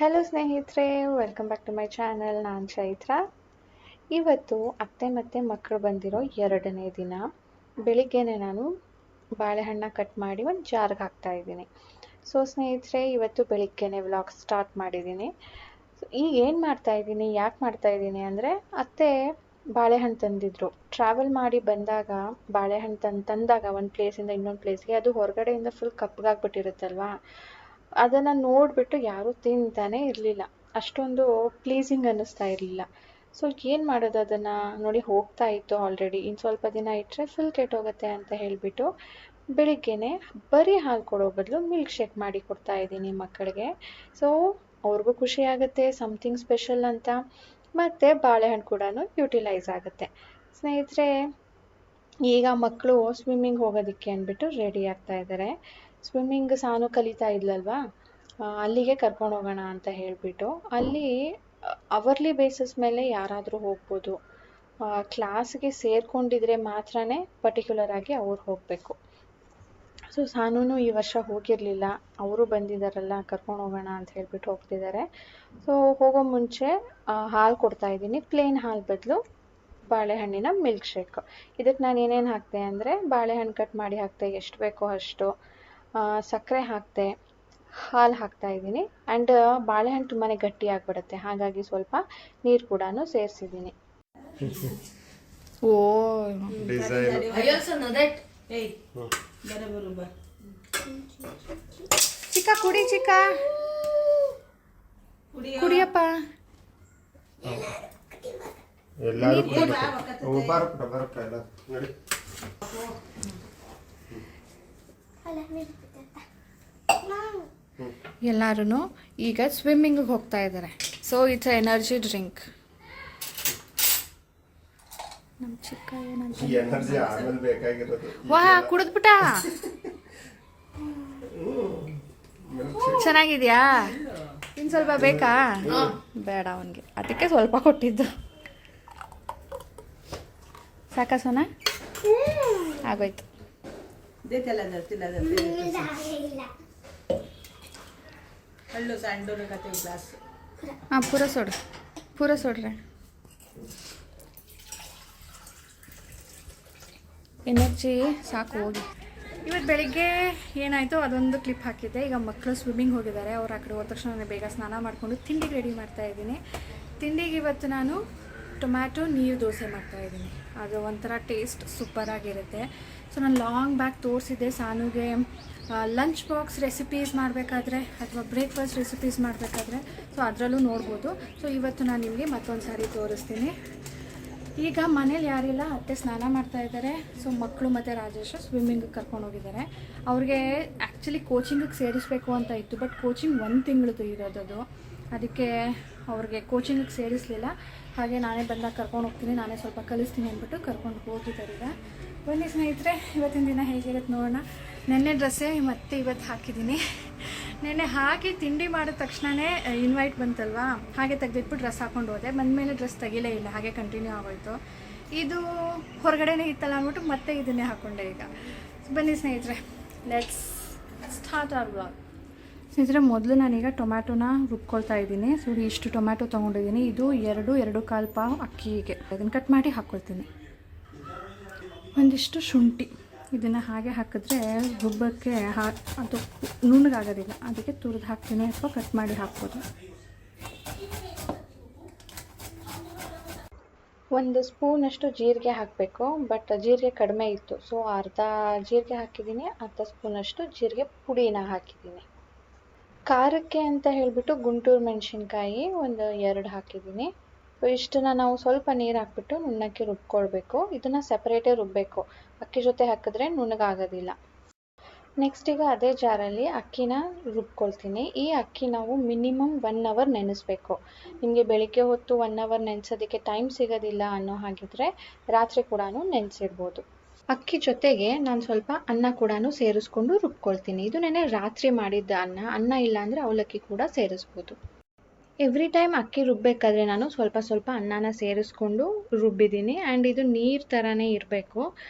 Hello ಸ್ನೇಹಿತರೆ, welcome back to my channel. ನಾನು ಚೈತ್ರ. ಇವತ್ತು ಅತ್ತೆ ಮತ್ತು ಮಕ್ಕಳು ಬಂದಿರೋ ಎರಡನೇ ದಿನ. ಬೆಳಿಗ್ಗೆನೆ ನಾನು ಬಾಳೆಹಣ್ಣ ಕಟ್ ಮಾಡಿ ಒಂದು ಜಾರ್ಗೆ ಹಾಕ್ತಾಯಿದ್ದೀನಿ. ಸೊ ಸ್ನೇಹಿತರೆ, ಇವತ್ತು ಬೆಳಿಗ್ಗೆನೆ ವ್ಲಾಗ್ ಸ್ಟಾರ್ಟ್ ಮಾಡಿದ್ದೀನಿ. ಈಗ ಏನು ಮಾಡ್ತಾಯಿದ್ದೀನಿ, ಯಾಕೆ ಮಾಡ್ತಾಯಿದ್ದೀನಿ ಅಂದರೆ, ಅತ್ತೆ ಬಾಳೆಹಣ್ಣು ತಂದಿದ್ರು. ಟ್ರಾವೆಲ್ ಮಾಡಿ ಬಂದಾಗ ಬಾಳೆಹಣ್ಣು ತಂದಾಗ ಒಂದು ಪ್ಲೇಸಿಂದ ಇನ್ನೊಂದು ಪ್ಲೇಸ್ಗೆ ಅದು ಹೊರಗಡೆಯಿಂದ ಫುಲ್ ಕಪ್ಪಗಾಗ್ಬಿಟ್ಟಿರುತ್ತಲ್ವಾ, ಅದನ್ನು ನೋಡಿಬಿಟ್ಟು ಯಾರೂ ತಿಂತಾನೇ ಇರಲಿಲ್ಲ. ಅಷ್ಟೊಂದು ಪ್ಲೀಸಿಂಗ್ ಅನ್ನಿಸ್ತಾ ಇರಲಿಲ್ಲ. ಸೊ ಏನು ಮಾಡೋದು, ಅದನ್ನು ನೋಡಿ ಹೋಗ್ತಾ ಇತ್ತು ಆಲ್ರೆಡಿ, ಇನ್ನು ಸ್ವಲ್ಪ ದಿನ ಇಟ್ಟರೆ ಫುಲ್ ಕೆಟ್ಟೋಗುತ್ತೆ ಅಂತ ಹೇಳಿಬಿಟ್ಟು ಬೆಳಿಗ್ಗೆನೆ ಬರೀ ಹಾಲು ಕೊಡೋ ಬದಲು ಮಿಲ್ಕ್ ಶೇಕ್ ಮಾಡಿ ಕೊಡ್ತಾ ಇದ್ದೀನಿ ಮಕ್ಕಳಿಗೆ. ಸೊ ಅವ್ರಿಗೂ ಖುಷಿ ಆಗುತ್ತೆ, ಸಮಥಿಂಗ್ ಸ್ಪೆಷಲ್ ಅಂತ, ಮತ್ತು ಬಾಳೆಹಣ್ಣು ಕೂಡ ಯುಟಿಲೈಸ್ ಆಗುತ್ತೆ. ಸ್ನೇಹಿತರೆ, ಈಗ ಮಕ್ಕಳು ಸ್ವಿಮ್ಮಿಂಗ್ ಹೋಗೋದಕ್ಕೆ ಅಂದ್ಬಿಟ್ಟು ರೆಡಿ ಆಗ್ತಾ ಇದ್ದಾರೆ. ಸ್ವಿಮ್ಮಿಂಗ್ ಸಾನು ಕಲಿತಾ ಇದ್ಲಲ್ವಾ, ಅಲ್ಲಿಗೆ ಕರ್ಕೊಂಡು ಹೋಗೋಣ ಅಂತ ಹೇಳಿಬಿಟ್ಟು. ಅಲ್ಲಿ ಅವರ್ಲಿ ಬೇಸಿಸ್ ಮೇಲೆ ಯಾರಾದರೂ ಹೋಗ್ಬೋದು, ಕ್ಲಾಸ್ಗೆ ಸೇರಿಕೊಂಡಿದ್ರೆ ಮಾತ್ರನೇ ಪರ್ಟಿಕ್ಯುಲರ್ ಆಗಿ ಅವ್ರು ಹೋಗಬೇಕು. ಸೊ ಸಾನೂ ಈ ವರ್ಷ ಹೋಗಿರಲಿಲ್ಲ, ಅವರು ಬಂದಿದ್ದಾರಲ್ಲ ಕರ್ಕೊಂಡು ಹೋಗೋಣ ಅಂತ ಹೇಳ್ಬಿಟ್ಟು ಹೋಗ್ತಿದ್ದಾರೆ. ಸೊ ಹೋಗೋ ಮುಂಚೆ ಹಾಲು ಕೊಡ್ತಾ ಇದ್ದೀನಿ, ಪ್ಲೇನ್ ಹಾಲು ಬದಲು ಬಾಳೆಹಣ್ಣಿನ ಮಿಲ್ಕ್ ಶೇಕ್. ಇದಕ್ಕೆ ನಾನು ಏನೇನು ಹಾಕ್ತೆ ಅಂದರೆ, ಬಾಳೆಹಣ್ಣು ಕಟ್ ಮಾಡಿ ಹಾಕ್ತೆ, ಎಷ್ಟು ಬೇಕೋ ಅಷ್ಟು, ಸಕ್ಕರೆ ಹಾಕ್ತೆ, ಹಾಲು ಹಾಕ್ತಾ ಇದ್ದೀನಿ. ಆ್ಯಂಡ್ ಬಾಳೆಹಣ್ಣು ತುಂಬಾ ಗಟ್ಟಿ ಆಗಿಬಿಡುತ್ತೆ, ಹಾಗಾಗಿ ಸ್ವಲ್ಪ ನೀರು ಕೂಡ ಸೇರಿಸಿದ್ದೀನಿ. ಓ ಚಿಕ್ಕ ಕುಡಿ, ಚಿಕ್ಕ ಕುಡಿಯಪ್ಪ. ಎಲ್ಲರೂ ಈಗ ಸ್ವಿಮ್ಮಿಂಗಿಗೆ ಹೋಗ್ತಾ ಇದ್ದಾರೆ. So it's energy drink. ನಮ್ಮ ಚಿಕ್ಕ ಏನಂತ ವಾ ಕುಡಿದ್ಬಿಟ್ಟ. ಚೆನ್ನಾಗಿದ್ಯಾ? ಇನ್ನು ಸ್ವಲ್ಪ ಬೇಕಾ? ಬೇಡ ಅವನಿಗೆ, ಅದಕ್ಕೆ ಸ್ವಲ್ಪ ಕೊಟ್ಟಿದ್ದು. ಸಾಕಾ ಸೋನಾ? ಆಗೋಯ್ತು. ಹಾಂ, ಪೂರ ಸೋಡ್ರೆ ಎನರ್ಜಿ ಸಾಕು, ಹೋಗಿ. ಇವತ್ತು ಬೆಳಿಗ್ಗೆ ಏನಾಯಿತು ಅದೊಂದು ಕ್ಲಿಪ್ ಹಾಕಿದ್ದೆ. ಈಗ ಮಕ್ಕಳು ಸ್ವಿಮ್ಮಿಂಗ್ ಹೋಗಿದ್ದಾರೆ, ಅವ್ರು ಆ ಕಡೆ ಹೋದ ತಕ್ಷಣ ನಾನು ಬೇಗ ಸ್ನಾನ ಮಾಡಿಕೊಂಡು ತಿಂಡಿಗೆ ರೆಡಿ ಮಾಡ್ತಾಯಿದ್ದೀನಿ. ತಿಂಡಿಗೆ ಇವತ್ತು ನಾನು ಟೊಮ್ಯಾಟೊ ನೀರು ದೋಸೆ ಮಾಡ್ತಾಯಿದ್ದೀನಿ. ಅದು ಒಂಥರ ಟೇಸ್ಟ್ ಸೂಪರಾಗಿರುತ್ತೆ. ಸೊ ನಾನು ಲಾಂಗ್ ಬ್ಯಾಕ್ ತೋರಿಸಿದ್ದೆ ಸಾನುಗೆ ಲಂಚ್ ಬಾಕ್ಸ್ ರೆಸಿಪೀಸ್ ಮಾಡಬೇಕಾದ್ರೆ ಅಥವಾ ಬ್ರೇಕ್ಫಾಸ್ಟ್ ರೆಸಿಪೀಸ್ ಮಾಡಬೇಕಾದ್ರೆ, ಸೊ ಅದರಲ್ಲೂ ನೋಡ್ಬೋದು. ಸೊ ಇವತ್ತು ನಾನು ನಿಮಗೆ ಮತ್ತೊಂದು ಸಾರಿ ತೋರಿಸ್ತೀನಿ. ಈಗ ಮನೇಲಿ ಯಾರಿಲ್ಲ, ಅತ್ತೆ ಸ್ನಾನ ಮಾಡ್ತಾ ಇದ್ದಾರೆ. ಸೊ ಮಕ್ಕಳು ಮತ್ತು ರಾಜೇಶ್ ಸ್ವಿಮ್ಮಿಂಗಿಗೆ ಕರ್ಕೊಂಡು ಹೋಗಿದ್ದಾರೆ. ಅವ್ರಿಗೆ ಆ್ಯಕ್ಚುಲಿ ಕೋಚಿಂಗಿಗೆ ಸೇರಿಸಬೇಕು ಅಂತ ಇತ್ತು, ಬಟ್ ಕೋಚಿಂಗ್ 1 ತಿಂಗಳದ್ದು ಇರೋದದು, ಅದಕ್ಕೆ ಅವ್ರಿಗೆ ಕೋಚಿಂಗಿಗೆ ಸೇರಿಸಲಿಲ್ಲ. ಹಾಗೆ ನಾನೇ ಬಂದಾಗ ಕರ್ಕೊಂಡು ಹೋಗ್ತೀನಿ, ನಾನೇ ಸ್ವಲ್ಪ ಕಲಿಸ್ತೀನಿ ಅಂದ್ಬಿಟ್ಟು ಕರ್ಕೊಂಡು ಹೋಗಿದ್ದಾರೆ. ಈಗ ಬನ್ನಿ ಸ್ನೇಹಿತರೆ, ಇವತ್ತಿನ ದಿನ ಹೇಗಿರುತ್ತೆ ನೋಡೋಣ. ನೆನ್ನೆ ಡ್ರೆಸ್ಸೇ ಮತ್ತೆ ಇವತ್ತು ಹಾಕಿದ್ದೀನಿ. ನೆನ್ನೆ ಹಾಕಿ ತಿಂಡಿ ಮಾಡಿದ ತಕ್ಷಣವೇ ಇನ್ವೈಟ್ ಬಂತಲ್ವಾ, ಹಾಗೆ ತೆಗೆದಿಟ್ಬಿಟ್ಟು ಡ್ರೆಸ್ ಹಾಕ್ಕೊಂಡು ಹೋದೆ. ಬಂದಮೇಲೆ ಡ್ರೆಸ್ ತೆಗಿಲೇ ಇಲ್ಲ, ಹಾಗೆ ಕಂಟಿನ್ಯೂ ಆಗೋಯ್ತು. ಇದು ಹೊರಗಡೆನೇ ಇತ್ತಲ್ಲ ಅಂದ್ಬಿಟ್ಟು ಮತ್ತೆ ಇದನ್ನೇ ಹಾಕ್ಕೊಂಡೆ. ಈಗ ಬನ್ನಿ ಸ್ನೇಹಿತರೆ, ಲೆಟ್ಸ್ ಸ್ಟಾರ್ಟ್ ಅವರ್ ವ್ಲಾಗ್. ಸ್ನೇಹಿತರೆ, ಮೊದಲು ನಾನೀಗ ಟೊಮ್ಯಾಟೊನ ರುಬ್ಕೊಳ್ತಾ ಇದ್ದೀನಿ. ಸೊ ಇಷ್ಟು ಟೊಮ್ಯಾಟೊ ತೊಗೊಂಡಿದ್ದೀನಿ. ಇದು 2.25 ಪಾವ್ ಅಕ್ಕಿಗೆ. ಅದನ್ನು ಕಟ್ ಮಾಡಿ ಹಾಕ್ಕೊಳ್ತೀನಿ. ಒಂದಿಷ್ಟು ಶುಂಠಿ, ಇದನ್ನು ಹಾಗೆ ಹಾಕಿದ್ರೆ ರುಬ್ಬಕ್ಕೆ ಅದು ನುಣ್ಣಗಾಗೋದಿಲ್ಲ, ಅದಕ್ಕೆ ತುರಿದು ಹಾಕ್ತೀನಿ ಅಥವಾ ಕಟ್ ಮಾಡಿ ಹಾಕ್ಬೋದು. 1 ಸ್ಪೂನಷ್ಟು ಜೀರಿಗೆ ಹಾಕಬೇಕು, ಬಟ್ ಜೀರಿಗೆ ಕಡಿಮೆ ಇತ್ತು. ಸೊ ಅರ್ಧ ಜೀರಿಗೆ ಹಾಕಿದ್ದೀನಿ, ಅರ್ಧ ಸ್ಪೂನಷ್ಟು ಜೀರಿಗೆ ಪುಡಿನ ಹಾಕಿದ್ದೀನಿ. ಖಾರಕ್ಕೆ ಅಂತ ಹೇಳಿಬಿಟ್ಟು ಗುಂಟೂರು ಮೆಣಸಿನ್ಕಾಯಿ 2 ಹಾಕಿದ್ದೀನಿ. ಸೊ ಇಷ್ಟನ್ನು ನಾವು ಸ್ವಲ್ಪ ನೀರು ಹಾಕ್ಬಿಟ್ಟು ನುಣ್ಣಕ್ಕೆ ರುಬ್ಕೊಳ್ಬೇಕು. ಇದನ್ನು ಸೆಪ್ರೇಟೇ ರುಬ್ಬಬೇಕು, ಅಕ್ಕಿ ಜೊತೆ ಹಾಕಿದ್ರೆ ನುಣ್ಣಗಾಗೋದಿಲ್ಲ. ನೆಕ್ಸ್ಟ್ ಈಗ ಅದೇ ಜಾರಲ್ಲಿ ಅಕ್ಕಿನ ರುಬ್ಕೊಳ್ತೀನಿ. ಈ ಅಕ್ಕಿ ನಾವು ಮಿನಿಮಮ್ 1 ಅವರ್ ನೆನೆಸ್ಬೇಕು. ನಿಮಗೆ ಬೆಳಿಗ್ಗೆ ಹೊತ್ತು 1 ಅವರ್ ನೆನೆಸೋದಕ್ಕೆ ಟೈಮ್ ಸಿಗೋದಿಲ್ಲ ಅನ್ನೋ ಹಾಗಿದ್ರೆ ರಾತ್ರಿ ಕೂಡ ನೆನೆಸಿಡ್ಬೋದು. ಅಕ್ಕಿ ಜೊತೆಗೆ ನಾನು ಸ್ವಲ್ಪ ಅನ್ನ ಕೂಡ ಸೇರಿಸ್ಕೊಂಡು ರುಬ್ಕೊಳ್ತೀನಿ. ಇದು ನೆನೆ ರಾತ್ರಿ ಮಾಡಿದ್ದ ಅನ್ನ ಇಲ್ಲ ಅಂದರೆ ಅವಲಕ್ಕಿ ಕೂಡ ಸೇರಿಸ್ಬೋದು. ಎವ್ರಿ ಟೈಮ್ ಅಕ್ಕಿ ರುಬ್ಬಬೇಕಾದ್ರೆ ನಾನು ಸ್ವಲ್ಪ ಸ್ವಲ್ಪ ಅನ್ನನ ಸೇರಿಸ್ಕೊಂಡು ರುಬ್ಬಿದ್ದೀನಿ. ಆ್ಯಂಡ್ ಇದು ನೀರು ಥರನೇ ಇರಬೇಕು,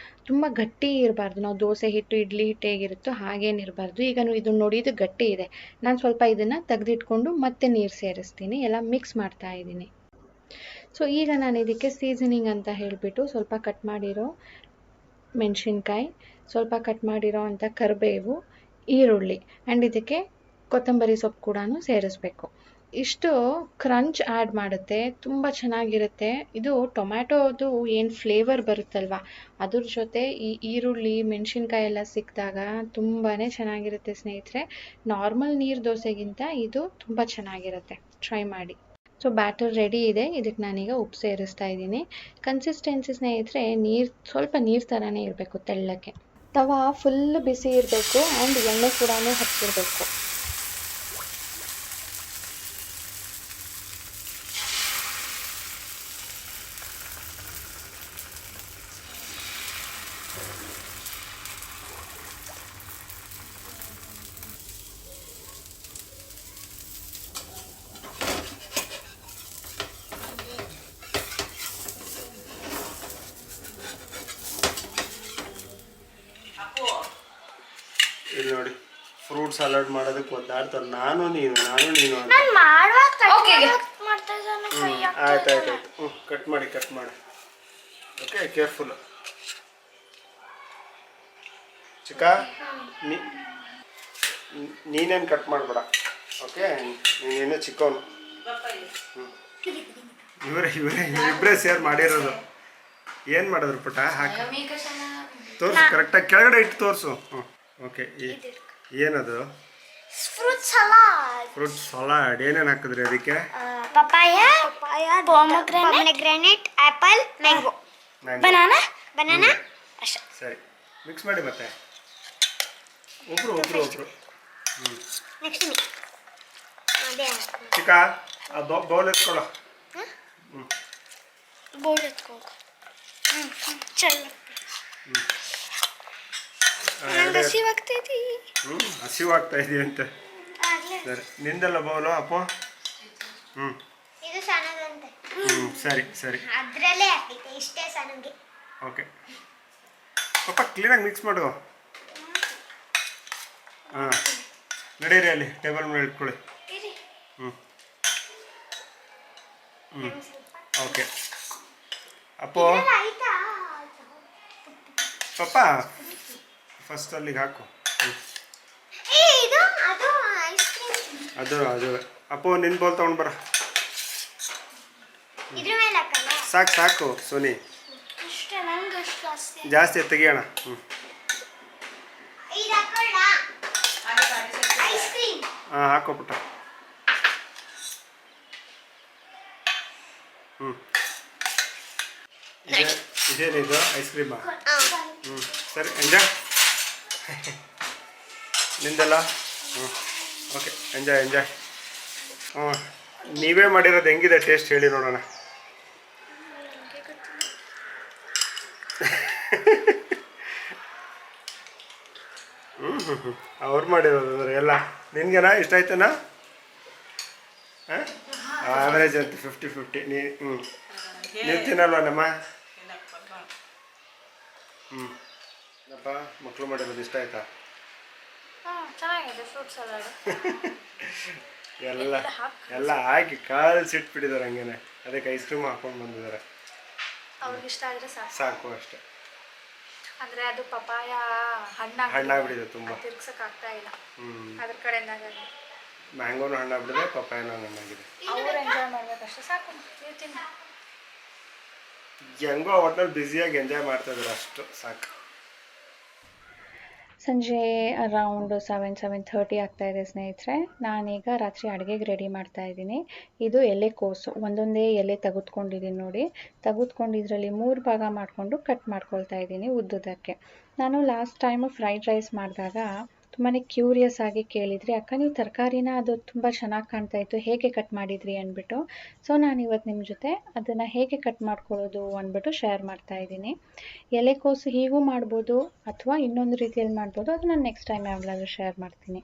ತುಂಬ ಗಟ್ಟಿ ಇರಬಾರ್ದು. ನಾವು ದೋಸೆ ಹಿಟ್ಟು ಇಡ್ಲಿ ಹಿಟ್ಟು ಹೇಗಿರುತ್ತೋ ಹಾಗೇನಿರಬಾರ್ದು. ಈಗ ಇದನ್ನು ನೋಡಿ, ಇದು ಗಟ್ಟಿ ಇದೆ. ನಾನು ಸ್ವಲ್ಪ ಇದನ್ನು ತೆಗೆದಿಟ್ಕೊಂಡು ಮತ್ತೆ ನೀರು ಸೇರಿಸ್ತೀನಿ, ಎಲ್ಲ ಮಿಕ್ಸ್ ಮಾಡ್ತಾ ಇದ್ದೀನಿ. ಸೊ ಈಗ ನಾನು ಇದಕ್ಕೆ ಸೀಸನಿಂಗ್ ಅಂತ ಹೇಳಿಬಿಟ್ಟು ಸ್ವಲ್ಪ ಕಟ್ ಮಾಡಿರೋ ಮೆಣಸಿನ್ಕಾಯಿ, ಸ್ವಲ್ಪ ಕಟ್ ಮಾಡಿರೋ ಅಂಥ ಕರಿಬೇವು, ಈರುಳ್ಳಿ ಆ್ಯಂಡ್ ಇದಕ್ಕೆ ಕೊತ್ತಂಬರಿ ಸೊಪ್ಪು ಕೂಡ ಸೇರಿಸ್ಬೇಕು. ಇಷ್ಟು ಕ್ರಂಚ್ ಆ್ಯಡ್ ಮಾಡುತ್ತೆ, ತುಂಬ ಚೆನ್ನಾಗಿರುತ್ತೆ. ಇದು ಟೊಮ್ಯಾಟೋದು ಏನು ಫ್ಲೇವರ್ ಬರುತ್ತಲ್ವ, ಅದ್ರ ಜೊತೆ ಈ ಈರುಳ್ಳಿ ಮೆಣಸಿನ್ಕಾಯಿ ಎಲ್ಲ ಸಿಕ್ಕಿದಾಗ ತುಂಬಾ ಚೆನ್ನಾಗಿರುತ್ತೆ ಸ್ನೇಹಿತರೆ. ನಾರ್ಮಲ್ ನೀರು ದೋಸೆಗಿಂತ ಇದು ತುಂಬ ಚೆನ್ನಾಗಿರುತ್ತೆ, ಟ್ರೈ ಮಾಡಿ. ಸೊ ಬ್ಯಾಟರ್ ರೆಡಿ ಇದೆ. ಇದಕ್ಕೆ ನಾನೀಗ ಉಪ್ಪು ಸೇರಿಸ್ತಾ ಇದ್ದೀನಿ. ಕನ್ಸಿಸ್ಟೆನ್ಸಿ ಸ್ನೇಹಿತರೆ ಸ್ವಲ್ಪ ನೀರು ಥರನೇ ಇರಬೇಕು, ತೆಳ್ಳಕ್ಕೆ. ತವಾ ಫುಲ್ ಬಿಸಿ ಇರಬೇಕು ಆ್ಯಂಡ್ ಎಣ್ಣೆ ಕೂಡ ಹಚ್ಚಿರಬೇಕು. ಇಲ್ಲಿ ನೋಡಿ, ಫ್ರೂಟ್ ಸಲಾಡ್ ಮಾಡೋದಕ್ಕೆ ಒದ್ದಾಡ್ತಾರೆ. ನಾನು ನೀನು ಆಯ್ತು. ಕಟ್ ಮಾಡಿ. ಓಕೆ, ಕೇರ್ಫುಲ್ ಚಿಕ್ಕ. ನೀನೇನು ಕಟ್ ಮಾಡಬೇಡ, ಓಕೆ? ನೀನೇನು ಚಿಕ್ಕವನು. ಇವರೇ ಸೇರ್ ಮಾಡಿರೋದು. ಏನು ಮಾಡಿದ್ರು ಪುಟ್ಟ? ಹಾಕಿ ತೋರಿಸು, ಕರೆಕ್ಟಾಗಿ ಕೆಳಗಡೆ ಇಟ್ಟು ತೋರಿಸು. ಓಕೆ, ಏನದು? Fruit salad. ಏನೇನು ಹಾಕಿದ್ರಿ ಅದಕ್ಕೆ? ಪಪಾಯ, ಪೊಮೊಗ್ರಾನೇಟ್, ಆಪಲ್, ಮ್ಯಾಂಗೋ, ಬನಾನಾ ಅಷ್ಟೇ. ಸರಿ, ಮಿಕ್ಸ್ ಮಾಡಿ. ಮತ್ತೆ ಒಬ್ರು ನೆಕ್ಸ್ಟ್ ಚಿಕ್ಕ ಬೌಲ್ ಎತ್ಕೊಳ್ಳೋ. ಬೌಲ್ ಎತ್ಕೋ. ಹಸಿವಾಗ್ತಾ ಇದೆಯಂತೆ. ಸರಿ, ನಿಂದೆಲ್ಲ ಬೌಲು ಅಪ್ಪು. ಇದು ಸಣ್ಣದಂತೆ. ಸರಿ ಅದರಲ್ಲೇ ಹಾಕೈತೆ, ಇಷ್ಟೇ ಸಣ್ಣಗೆ. ಓಕೆ ಪಾಪ, ಕ್ಲೀನಾಗಿ ಮಿಕ್ಸ್ ಮಾಡು. ಹಾಂ, ನಡೀರಿ, ಅಲ್ಲಿ ಟೇಬಲ್ ಮೇಲೆ ಇಟ್ಕೊಳ್ಳಿ. ಓಕೆ ಅಪ್ಪು, ಪಾಪ ಫಸ್ಟ್ ಅಲ್ಲಿಗೆ ಹಾಕು. ಅದು ಅಪ್ಪು, ನಿನ್ನ ಬೌಲ್ ತೊಗೊಂಡು ಬರ. ಸಾಕು ಸೋನಿ, ಜಾಸ್ತಿ ತೆಗಿಯೋಣ. ಹಾಂ, ಹಾಕೋ ಪುಟ್ಟ. ಇದೇನಿದು? ಐಸ್ ಕ್ರೀಮಾ? ಸರಿ, ಎಂಜಾಯ್. ನಿಂದೆಲ್ಲ okay, enjoy. ನೀವೇ ಮಾಡಿರೋದು ಹೆಂಗಿದೆ ಟೇಸ್ಟ್ ಹೇಳಿ ನೋಡೋಣ. ಅವ್ರು ಮಾಡಿರೋದು ಅಂದರೆ ಎಲ್ಲ ನಿನಗೇನಾ ಇಷ್ಟ ಆಯ್ತನಾ? ಆವ್ರೇಜ್ ಅಂತ 50-50. ನೀವು ತಿನ್ನಲ್ವ ನಮ್ಮ? ಅಪ್ಪ, ಮಕ್ಕಳು ಮಾಡಿರೋದು ಇಷ್ಟ ಆಯ್ತಾ? ಚೆನ್ನಾಗಿದೆ ಫ್ರೂಟ್ ಸಲಾಡ್. ಎಲ್ಲ ಹಾಕಿ ಕಳ್ಸಿಟ್ಬಿಟ್ಟಿದ್ದಾರೆ ಹಂಗೇನೆ. ಅದಕ್ಕೆ ಐಸ್ ಕ್ರೀಮ್ ಹಾಕೊಂಡು ಬಂದಿದ್ದಾರೆ. ಅವ್ರಿಗೆ ಇಷ್ಟ ಆದರೆ ಸಾಕು ಅಷ್ಟೇ. ಅಂದರೆ ಅದು ಪಪಾಯ ಹಣ್ಣಾಗ್ಬಿಟ್ಟಿದೆ ತುಂಬ, ತಿರ್ಗ್ಸಕ್ಕೆ ಆಗ್ತಾ ಇಲ್ಲ. ಅದ್ರ ಕಡೆ ಏನಾಗಲ್ಲ. ಮ್ಯಾಂಗೋನು ಹಣ್ಣಾಗ್ಬಿಟ್ಟಿದೆ, ಪಪಾಯನೂ ಹಣ್ಣಾಗಿದೆ. ಅವ್ರು ಎಂಜಾಯ್ ಮಾಡ್ಬೇಕಷ್ಟೇ, ಸಾಕು. ನೀವು ತಿನ್ನು. ಹೆಂಗೋ ಒಟ್ನಲ್ಲಿ ಬ್ಯುಸಿಯಾಗಿ ಎಂಜಾಯ್ ಮಾಡ್ತಾ ಇದ್ದಾರೆ, ಅಷ್ಟು ಸಾಕು. ಸಂಜೆ ಅರೌಂಡ್ 7-7:30 ಆಗ್ತಾಯಿದೆ ಸ್ನೇಹಿತರೆ. ನಾನೀಗ ರಾತ್ರಿ ಅಡುಗೆಗೆ ರೆಡಿ ಮಾಡ್ತಾ ಇದ್ದೀನಿ. ಇದು ಎಲೆಕೋಸು, ಒಂದೊಂದೇ ಎಲೆ ತೆಗೆದುಕೊಂಡಿದ್ದೀನಿ ನೋಡಿ. ತೆಗೆದುಕೊಂಡು ಇದರಲ್ಲಿ 3 ಭಾಗ ಮಾಡಿಕೊಂಡು ಕಟ್ ಮಾಡ್ಕೊಳ್ತಾ ಇದ್ದೀನಿ ಉದ್ದುದಕ್ಕೆ. ನಾನು ಲಾಸ್ಟ್ ಟೈಮು ಫ್ರೈಡ್ ರೈಸ್ ಮಾಡಿದಾಗ ತುಂಬಾ ಕ್ಯೂರಿಯಸ್ ಆಗಿ ಕೇಳಿದ್ರಿ, ಅಕ್ಕ ನೀವು ತರಕಾರಿನ ಅದು ತುಂಬ ಚೆನ್ನಾಗಿ ಕಾಣ್ತಾ ಇತ್ತು, ಹೇಗೆ ಕಟ್ ಮಾಡಿದ್ರಿ ಅಂದ್ಬಿಟ್ಟು. ಸೊ ನಾನು ಇವತ್ತು ನಿಮ್ಮ ಜೊತೆ ಅದನ್ನು ಹೇಗೆ ಕಟ್ ಮಾಡ್ಕೊಳ್ಳೋದು ಅಂದ್ಬಿಟ್ಟು ಶೇರ್ ಮಾಡ್ತಾ ಇದ್ದೀನಿ. ಎಲೆಕೋಸು ಹೀಗೂ ಮಾಡ್ಬೋದು ಅಥವಾ ಇನ್ನೊಂದು ರೀತಿಯಲ್ಲಿ ಮಾಡ್ಬೋದು, ಅದು ನಾನು ನೆಕ್ಸ್ಟ್ ಟೈಮ್ ಯಾವಾಗಲಾದ್ರೂ ಶೇರ್ ಮಾಡ್ತೀನಿ.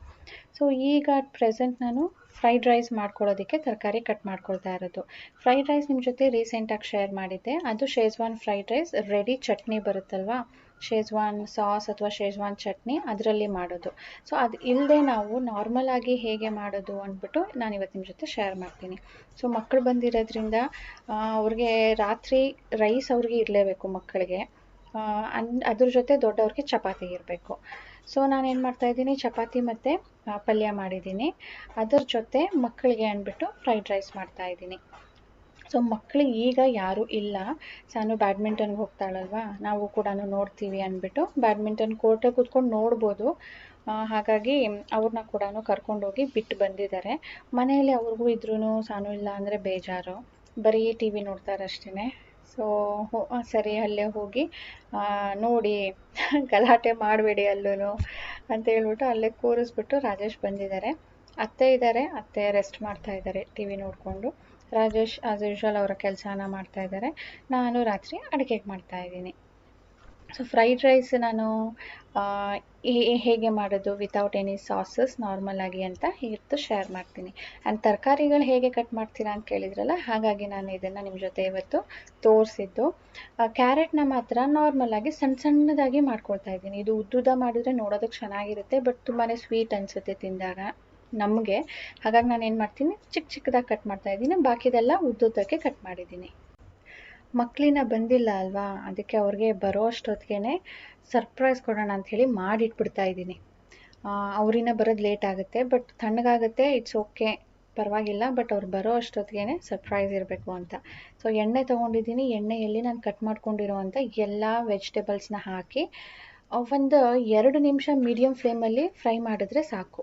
ಸೊ ಈಗ ಪ್ರೆಸೆಂಟ್ ನಾನು ಫ್ರೈಡ್ ರೈಸ್ ಮಾಡ್ಕೊಳ್ಳೋದಕ್ಕೆ ತರಕಾರಿ ಕಟ್ ಮಾಡ್ಕೊಳ್ತಾ ಇರೋದು. ಫ್ರೈಡ್ ರೈಸ್ ನಿಮ್ಮ ಜೊತೆ ರೀಸೆಂಟಾಗಿ ಶೇರ್ ಮಾಡಿದ್ದೆ, ಅದು Schezwan fried rice. Ready chutney ಬರುತ್ತಲ್ವಾ, ಶೇಜ್ವಾನ್ ಸಾಸ್ ಅಥವಾ ಶೇಜ್ವಾನ್ ಚಟ್ನಿ, ಅದರಲ್ಲಿ ಮಾಡೋದು. ಸೊ ಅದು ಇಲ್ಲದೆ ನಾವು ನಾರ್ಮಲ್ ಆಗಿ ಹೇಗೆ ಮಾಡೋದು ಅಂದ್ಬಿಟ್ಟು ನಾನು ಇವತ್ತು ನಿಮ್ಮ ಜೊತೆ ಶೇರ್ ಮಾಡ್ತೀನಿ. ಸೊ ಮಕ್ಕಳು ಬಂದಿರೋದ್ರಿಂದ ಅವ್ರಿಗೆ ರಾತ್ರಿ ರೈಸ್ ಅವ್ರಿಗೆ ಇರಲೇಬೇಕು ಮಕ್ಕಳಿಗೆ, ಅದ್ರ ಜೊತೆ ದೊಡ್ಡವ್ರಿಗೆ ಚಪಾತಿ ಇರಬೇಕು. ಸೊ ನಾನೇನು ಮಾಡ್ತಾಯಿದ್ದೀನಿ, ಚಪಾತಿ ಮತ್ತು ಪಲ್ಯ ಮಾಡಿದ್ದೀನಿ, ಅದರ ಜೊತೆ ಮಕ್ಕಳಿಗೆ ಅಂದ್ಬಿಟ್ಟು ಫ್ರೈಡ್ ರೈಸ್ ಮಾಡ್ತಾಯಿದ್ದೀನಿ. ಸೊ ಮಕ್ಕಳಿಗೆ ಈಗ ಯಾರೂ ಇಲ್ಲ, ಸಾನು ಬ್ಯಾಡ್ಮಿಂಟನ್ಗೆ ಹೋಗ್ತಾಳಲ್ವ, ನಾವು ಕೂಡ ನೋಡ್ತೀವಿ ಅಂದ್ಬಿಟ್ಟು ಬ್ಯಾಡ್ಮಿಂಟನ್ ಕೋರ್ಟಲ್ಲಿ ಕೂತ್ಕೊಂಡು ನೋಡ್ಬೋದು. ಹಾಗಾಗಿ ಅವ್ರನ್ನ ಕೂಡ ಕರ್ಕೊಂಡೋಗಿ ಬಿಟ್ಟು ಬಂದಿದ್ದಾರೆ. ಮನೆಯಲ್ಲಿ ಅವ್ರಿಗೂ ಇದ್ರೂ ಸಾನು ಇಲ್ಲ ಅಂದರೆ ಬೇಜಾರು, ಬರೀ ಟಿ ವಿ ನೋಡ್ತಾರಷ್ಟೇ. ಸೊ ಸರಿ ಅಲ್ಲೇ ಹೋಗಿ ನೋಡಿ ಗಲಾಟೆ ಮಾಡಬೇಡಿ ಅಲ್ಲೂ ಅಂತ ಹೇಳ್ಬಿಟ್ಟು ಅಲ್ಲೇ ಕೂರಿಸ್ಬಿಟ್ಟು ರಾಜೇಶ್ ಬಂದಿದ್ದಾರೆ. ಅತ್ತೆ ಇದ್ದಾರೆ, ಅತ್ತೆ ರೆಸ್ಟ್ ಮಾಡ್ತಾ ಇದ್ದಾರೆ ಟಿ ವಿ ನೋಡಿಕೊಂಡು. ರಾಜೇಶ್ ಆಸ್ ಯೂಶ್ವಲ್ ಅವರ ಕೆಲಸನ ಮಾಡ್ತಾ ಇದ್ದಾರೆ, ನಾನು ರಾತ್ರಿ ಅಡುಗೆಗೆ ಮಾಡ್ತಾಯಿದ್ದೀನಿ. ಸೊ ಫ್ರೈಡ್ ರೈಸ್ ನಾನು ಹೇಗೆ ಮಾಡೋದು ವಿತೌಟ್ ಎನಿ ಸಾಸಸ್ ನಾರ್ಮಲಾಗಿ ಅಂತ ಇವತ್ತು ಶೇರ್ ಮಾಡ್ತೀನಿ. ಆ್ಯಂಡ್ ತರಕಾರಿಗಳು ಹೇಗೆ ಕಟ್ ಮಾಡ್ತೀರಾ ಅಂತ ಕೇಳಿದ್ರಲ್ಲ, ಹಾಗಾಗಿ ನಾನು ಇದನ್ನು ನಿಮ್ಮ ಜೊತೆ ಇವತ್ತು ತೋರಿಸಿದ್ದು. ಕ್ಯಾರೆಟ್ನ ಮಾತ್ರ ನಾರ್ಮಲಾಗಿ ಸಣ್ಣ ಸಣ್ಣದಾಗಿ ಮಾಡ್ಕೊಳ್ತಾ ಇದ್ದೀನಿ. ಇದು ಉದ್ದುದ ಮಾಡಿದ್ರೆ ನೋಡೋದಕ್ಕೆ ಚೆನ್ನಾಗಿರುತ್ತೆ, ಬಟ್ ತುಂಬಾ ಸ್ವೀಟ್ ಅನಿಸುತ್ತೆ ತಿಂದಾಗ ನಮಗೆ. ಹಾಗಾಗಿ ನಾನು ಏನು ಮಾಡ್ತೀನಿ, ಚಿಕ್ಕ ಚಿಕ್ಕದಾಗಿ ಕಟ್ ಮಾಡ್ತಾ ಇದ್ದೀನಿ, ಬಾಕಿದೆಲ್ಲ ಉದ್ದುದ್ದಕ್ಕೆ ಕಟ್ ಮಾಡಿದ್ದೀನಿ. ಮಕ್ಕಳಿನ ಬಂದಿಲ್ಲ ಅಲ್ವಾ, ಅದಕ್ಕೆ ಅವ್ರಿಗೆ ಬರೋ ಅಷ್ಟೊತ್ತಿಗೆ ಸರ್ಪ್ರೈಸ್ ಕೊಡೋಣ ಅಂಥೇಳಿ ಮಾಡಿಟ್ಬಿಡ್ತಾ ಇದ್ದೀನಿ. ಅವರಿನ ಬರೋದು ಲೇಟ್ ಆಗುತ್ತೆ, ಬಟ್ ತಣ್ಣಗಾಗುತ್ತೆ, ಇಟ್ಸ್ ಓಕೆ, ಪರವಾಗಿಲ್ಲ, ಬಟ್ ಅವ್ರು ಬರೋ ಅಷ್ಟೊತ್ತಿಗೆ ಸರ್ಪ್ರೈಸ್ ಇರಬೇಕು ಅಂತ. ಸೊ ಎಣ್ಣೆ ತೊಗೊಂಡಿದ್ದೀನಿ, ಎಣ್ಣೆಯಲ್ಲಿ ನಾನು ಕಟ್ ಮಾಡ್ಕೊಂಡಿರೋವಂಥ ಎಲ್ಲ ವೆಜಿಟೇಬಲ್ಸ್ನ ಹಾಕಿ ಒಂದು 2 ನಿಮಿಷ ಮೀಡಿಯಮ್ ಫ್ಲೇಮಲ್ಲಿ ಫ್ರೈ ಮಾಡಿದ್ರೆ ಸಾಕು.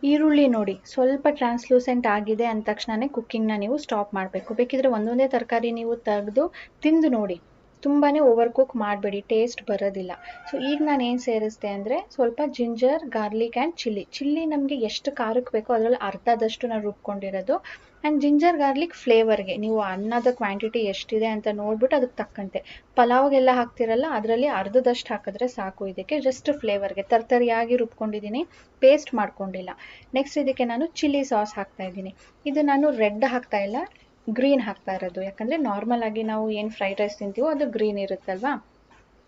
ಈರುಳ್ಳಿ ನೋಡಿ ಸ್ವಲ್ಪ ಟ್ರಾನ್ಸ್ಲೂಸೆಂಟ್ ಆಗಿದೆ ಅಂದ ತಕ್ಷಣವೇ ಕುಕ್ಕಿಂಗ್ನ ನೀವು ಸ್ಟಾಪ್ ಮಾಡಬೇಕು. ಬೇಕಿದ್ರೆ ಒಂದೊಂದೇ ತರಕಾರಿ ನೀವು ತೆಗೆದು ತಿಂದು ನೋಡಿ, ತುಂಬಾ ಓವರ್ ಕುಕ್ ಮಾಡಬೇಡಿ, ಟೇಸ್ಟ್ ಬರೋದಿಲ್ಲ. ಸೊ ಈಗ ನಾನು ಏನು ಸೇರಿಸ್ದೆ ಅಂದರೆ ಸ್ವಲ್ಪ ಜಿಂಜರ್, ಗಾರ್ಲಿಕ್ ಆ್ಯಂಡ್ ಚಿಲ್ಲಿ ನಮಗೆ ಎಷ್ಟು ಖಾರಕ್ಕೆ ಬೇಕೋ ಅದರಲ್ಲಿ ಅರ್ಧದಷ್ಟು ನಾನು ರುಬ್ಕೊಂಡಿರೋದು. ಆ್ಯಂಡ್ ಜಿಂಜರ್ ಗಾರ್ಲಿಕ್ ಫ್ಲೇವರ್ಗೆ ನೀವು ಅನ್ನದ ಕ್ವಾಂಟಿಟಿ ಎಷ್ಟಿದೆ ಅಂತ ನೋಡ್ಬಿಟ್ಟು ಅದಕ್ಕೆ ತಕ್ಕಂತೆ. ಪಲಾವ್ಗೆಲ್ಲ ಹಾಕ್ತಿರಲ್ಲ ಅದರಲ್ಲಿ ಅರ್ಧದಷ್ಟು ಹಾಕಿದ್ರೆ ಸಾಕು. ಇದಕ್ಕೆ ಜಸ್ಟ್ ಫ್ಲೇವರ್ಗೆ ತರ್ತರಿಯಾಗಿ ರುಬ್ಕೊಂಡಿದ್ದೀನಿ, ಪೇಸ್ಟ್ ಮಾಡ್ಕೊಂಡಿಲ್ಲ. ನೆಕ್ಸ್ಟ್ ಇದಕ್ಕೆ ನಾನು ಚಿಲ್ಲಿ ಸಾಸ್ ಹಾಕ್ತಾಯಿದ್ದೀನಿ. ಇದು ನಾನು ರೆಡ್ ಹಾಕ್ತಾ ಇಲ್ಲ, ಗ್ರೀನ್ ಹಾಕ್ತಾ ಇರೋದು, ಯಾಕಂದರೆ ನಾರ್ಮಲ್ ಆಗಿ ನಾವು ಏನು ಫ್ರೈಡ್ ರೈಸ್ ತಿಂತೀವೋ ಅದು ಗ್ರೀನ್ ಇರುತ್ತಲ್ವಾ,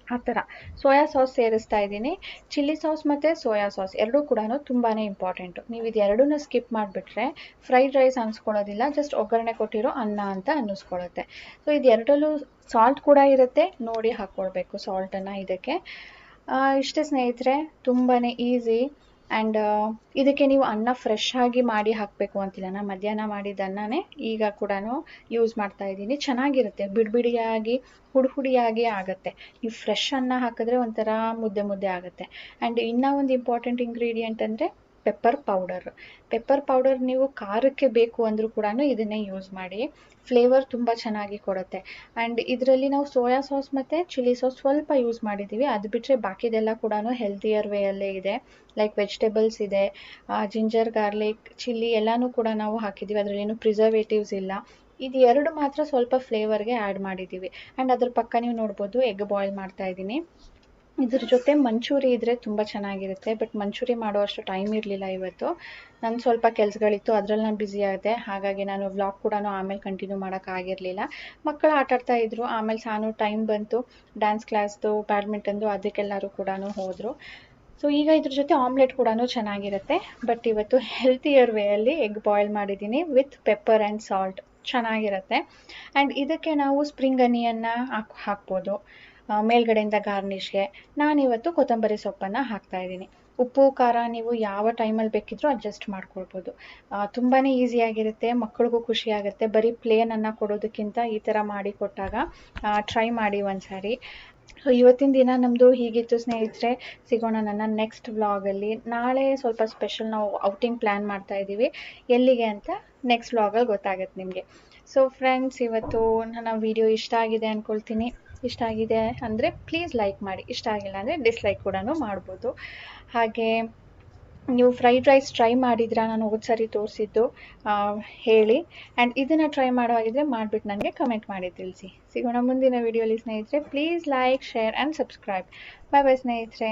ಆ ಥರ. ಸೋಯಾ ಸಾಸ್ ಸೇರಿಸ್ತಾ ಇದ್ದೀನಿ. ಚಿಲ್ಲಿ ಸಾಸ್ ಮತ್ತು ಸೋಯಾ ಸಾಸ್ ಎರಡೂ ಕೂಡ ತುಂಬಾ ಇಂಪಾರ್ಟೆಂಟು. ನೀವು ಇದು ಎರಡನ್ನೂ ಸ್ಕಿಪ್ ಮಾಡಿಬಿಟ್ರೆ ಫ್ರೈಡ್ ರೈಸ್ ಅನಿಸ್ಕೊಳ್ಳೋದಿಲ್ಲ, ಜಸ್ಟ್ ಒಗ್ಗರಣೆ ಕೊಟ್ಟಿರೋ ಅನ್ನ ಅಂತ ಅನ್ನಿಸ್ಕೊಳ್ಳುತ್ತೆ. ಸೊ ಇದು ಎರಡರಲ್ಲೂ ಸಾಲ್ಟ್ ಕೂಡ ಇರುತ್ತೆ, ನೋಡಿ ಹಾಕ್ಕೊಳ್ಬೇಕು ಸಾಲ್ಟನ್ನು ಇದಕ್ಕೆ. ಇಷ್ಟೇ ಸ್ನೇಹಿತರೆ, ತುಂಬಾ ಈಸಿ. ಆ್ಯಂಡ್ ಇದಕ್ಕೆ ನೀವು ಅನ್ನ ಫ್ರೆಶ್ ಆಗಿ ಮಾಡಿ ಹಾಕಬೇಕು ಅಂತಿಲ್ಲ, ನಾನು ಮಧ್ಯಾಹ್ನ ಮಾಡಿದ ಅನ್ನನೇ ಈಗ ಕೂಡ ಯೂಸ್ ಮಾಡ್ತಾ ಇದ್ದೀನಿ. ಚೆನ್ನಾಗಿರುತ್ತೆ, ಬಿಡಿಯಾಗಿ ಹುಡಿಯಾಗಿ ಆಗುತ್ತೆ. ನೀವು ಫ್ರೆಶ್ ಅನ್ನ ಹಾಕಿದ್ರೆ ಒಂಥರ ಮುದ್ದೆ ಆಗುತ್ತೆ. ಆ್ಯಂಡ್ ಇನ್ನೂ ಒಂದು ಇಂಪಾರ್ಟೆಂಟ್ ಇಂಗ್ರೀಡಿಯೆಂಟ್ ಅಂದರೆ ಪೆಪ್ಪರ್ ಪೌಡರ್ ನೀವು ಖಾರಕ್ಕೆ ಬೇಕು ಅಂದರೂ ಕೂಡ ಇದನ್ನೇ ಯೂಸ್ ಮಾಡಿ, ಫ್ಲೇವರ್ ತುಂಬ ಚೆನ್ನಾಗಿ ಕೊಡುತ್ತೆ. ಆ್ಯಂಡ್ ಇದರಲ್ಲಿ ನಾವು ಸೋಯಾ ಸಾಸ್ ಮತ್ತು ಚಿಲ್ಲಿ ಸಾಸ್ ಸ್ವಲ್ಪ ಯೂಸ್ ಮಾಡಿದ್ದೀವಿ, ಅದು ಬಿಟ್ಟರೆ ಬಾಕಿದೆಲ್ಲ ಕೂಡ ಹೆಲ್ತಿಯರ್ ವೇಯಲ್ಲೇ ಇದೆ. ಲೈಕ್ ವೆಜಿಟೇಬಲ್ಸ್ ಇದೆ, ಜಿಂಜರ್, ಗಾರ್ಲಿಕ್, ಚಿಲ್ಲಿ ಎಲ್ಲನೂ ಕೂಡ ನಾವು ಹಾಕಿದ್ದೀವಿ, ಅದರಲ್ಲೇನು ಪ್ರಿಸರ್ವೇಟಿವ್ಸ್ ಇಲ್ಲ. ಇದು ಎರಡು ಮಾತ್ರ ಸ್ವಲ್ಪ ಫ್ಲೇವರ್ಗೆ ಆ್ಯಡ್ ಮಾಡಿದ್ದೀವಿ. ಆ್ಯಂಡ್ ಅದ್ರ ಪಕ್ಕ ನೀವು ನೋಡ್ಬೋದು ಎಗ್ ಬಾಯ್ಲ್ ಮಾಡ್ತಾಯಿದ್ದೀನಿ. ಇದ್ರ ಜೊತೆ ಮಂಚೂರಿ ಇದ್ದರೆ ತುಂಬ ಚೆನ್ನಾಗಿರುತ್ತೆ, ಬಟ್ ಮಂಚೂರಿ ಮಾಡುವಷ್ಟು ಟೈಮ್ ಇರಲಿಲ್ಲ ಇವತ್ತು. ನನ್ನ ಸ್ವಲ್ಪ ಕೆಲಸಗಳಿತ್ತು, ಅದರಲ್ಲಿ ನಾನು ಬ್ಯುಸಿ ಆದೆ, ಹಾಗಾಗಿ ನಾನು ವ್ಲಾಗ್ ಕೂಡ ಆಮೇಲೆ ಕಂಟಿನ್ಯೂ ಮಾಡೋಕ್ಕಾಗಿರಲಿಲ್ಲ. ಮಕ್ಕಳು ಆಟಾಡ್ತಾ ಇದ್ರು, ಆಮೇಲೆ ಸಾನು ಟೈಮ್ ಬಂತು, ಡ್ಯಾನ್ಸ್ ಕ್ಲಾಸ್ದು, ಬ್ಯಾಡ್ಮಿಂಟನ್ದು, ಅದಕ್ಕೆಲ್ಲರೂ ಕೂಡ ಹೋದರು. ಸೊ ಈಗ ಇದ್ರ ಜೊತೆ ಆಮ್ಲೆಟ್ ಕೂಡ ಚೆನ್ನಾಗಿರುತ್ತೆ, ಬಟ್ ಇವತ್ತು ಹೆಲ್ತಿಯರ್ ವೇಯಲ್ಲಿ ಎಗ್ ಬಾಯ್ಲ್ ಮಾಡಿದ್ದೀನಿ ವಿತ್ ಪೆಪ್ಪರ್ ಆ್ಯಂಡ್ ಸಾಲ್ಟ್, ಚೆನ್ನಾಗಿರುತ್ತೆ. ಆ್ಯಂಡ್ ಇದಕ್ಕೆ ನಾವು ಸ್ಪ್ರಿಂಗ್ ಅನಿಯನ್ನ ಹಾಕ್ಬೋದು ಮೇಲ್ಗಡೆಯಿಂದ ಗಾರ್ನಿಷ್ಗೆ. ನಾನಿವತ್ತು ಕೊತ್ತಂಬರಿ ಸೊಪ್ಪನ್ನು ಹಾಕ್ತಾಯಿದ್ದೀನಿ. ಉಪ್ಪು ಖಾರ ನೀವು ಯಾವ ಟೈಮಲ್ಲಿ ಬೇಕಿದ್ರೂ ಅಡ್ಜಸ್ಟ್ ಮಾಡ್ಕೊಳ್ಬೋದು. ತುಂಬಾ ಈಸಿಯಾಗಿರುತ್ತೆ, ಮಕ್ಕಳಿಗೂ ಖುಷಿಯಾಗುತ್ತೆ. ಬರೀ ಪ್ಲೇನನ್ನು ಕೊಡೋದಕ್ಕಿಂತ ಈ ಥರ ಮಾಡಿ ಕೊಟ್ಟಾಗ ಟ್ರೈ ಮಾಡಿ ಒಂದ್ಸಾರಿ. ಸೊ ಇವತ್ತಿನ ದಿನ ನಮ್ಮದು ಹೀಗಿತ್ತು ಸ್ನೇಹಿತರೆ. ಸಿಗೋಣ ನನ್ನ ನೆಕ್ಸ್ಟ್ ವ್ಲಾಗಲ್ಲಿ. ನಾಳೆ ಸ್ವಲ್ಪ ಸ್ಪೆಷಲ್, ನಾವು ಔಟಿಂಗ್ ಪ್ಲ್ಯಾನ್ ಮಾಡ್ತಾಯಿದ್ದೀವಿ, ಎಲ್ಲಿಗೆ ಅಂತ ನೆಕ್ಸ್ಟ್ ವ್ಲಾಗಲ್ಲಿ ಗೊತ್ತಾಗುತ್ತೆ ನಿಮಗೆ. ಸೊ ಫ್ರೆಂಡ್ಸ್, ಇವತ್ತು ನನ್ನ ವಿಡಿಯೋ ಇಷ್ಟ ಆಗಿದೆ ಅಂದ್ಕೊಳ್ತೀನಿ. ಇಷ್ಟ ಆಗಿದೆ ಅಂದರೆ ಪ್ಲೀಸ್ ಲೈಕ್ ಮಾಡಿ, ಇಷ್ಟ ಆಗಿಲ್ಲ ಅಂದರೆ ಡಿಸ್ಲೈಕ್ ಕೂಡ ಮಾಡ್ಬೋದು. ಹಾಗೆ ನೀವು ಫ್ರೈಡ್ ರೈಸ್ ಟ್ರೈ ಮಾಡಿದ್ರಾ, ನಾನು ಹೋದ ಸರಿ ತೋರಿಸಿದ್ದು ಹೇಳಿ. ಆ್ಯಂಡ್ ಇದನ್ನು ಟ್ರೈ ಮಾಡೋವಾಗಿದ್ದರೆ ಮಾಡಿಬಿಟ್ಟು ನನಗೆ ಕಮೆಂಟ್ ಮಾಡಿ ತಿಳಿಸಿ. ಸಿಗೋಣ ಮುಂದಿನ ವೀಡಿಯೋಲಿ ಸ್ನೇಹಿತರೆ. Please like, share and subscribe. Bye bye ಸ್ನೇಹಿತರೆ.